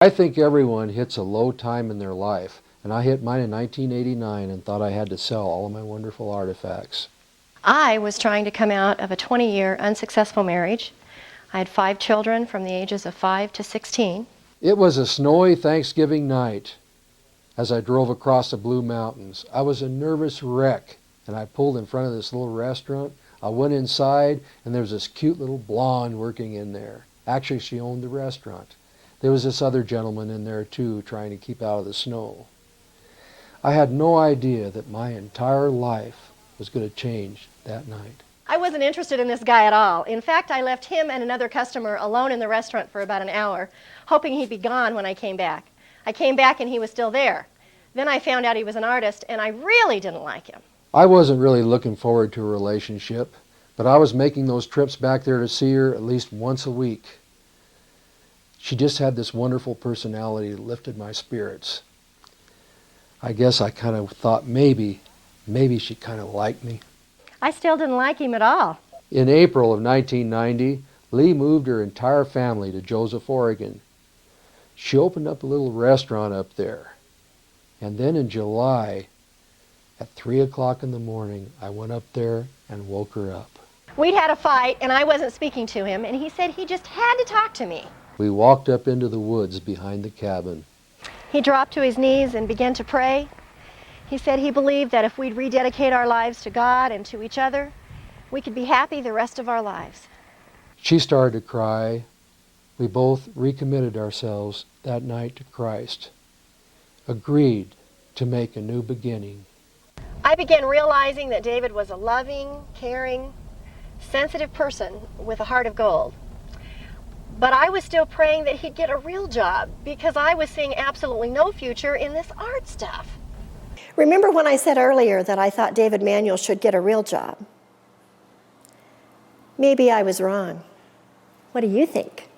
I think everyone hits a low time in their life, and I hit mine in 1989 and thought I had to sell all of my wonderful artifacts. I was trying to come out of a 20-year unsuccessful marriage. I had 5 children from the ages of 5 to 16. It was a snowy Thanksgiving night as I drove across the Blue Mountains. I was a nervous wreck, and I pulled in front of this little restaurant. I went inside, and there was this cute little blonde working in there. Actually, she owned the restaurant. There was this other gentleman in there, too, trying to keep out of the snow. I had no idea that my entire life was going to change that night. I wasn't interested in this guy at all. In fact, I left him and another customer alone in the restaurant for about an hour, hoping he'd be gone when I came back. I came back and he was still there. Then I found out he was an artist, and I really didn't like him. I wasn't really looking forward to a relationship, but I was making those trips back there to see her at least once a week. She just had this wonderful personality that lifted my spirits. I guess I kind of thought maybe she kind of liked me. I still didn't like him at all. In April of 1990, Lee moved her entire family to Joseph, Oregon. She opened up a little restaurant up there. And then in July, at 3 o'clock in the morning, I went up there and woke her up. We'd had a fight, and I wasn't speaking to him, and he said he just had to talk to me. We walked up into the woods behind the cabin. He dropped to his knees and began to pray. He said he believed that if we'd rededicate our lives to God and to each other, we could be happy the rest of our lives. She started to cry. We both recommitted ourselves that night to Christ, agreed to make a new beginning. I began realizing that David was a loving, caring, sensitive person with a heart of gold. But I was still praying that he'd get a real job because I was seeing absolutely no future in this art stuff. Remember when I said earlier that I thought David Manuel should get a real job? Maybe I was wrong. What do you think?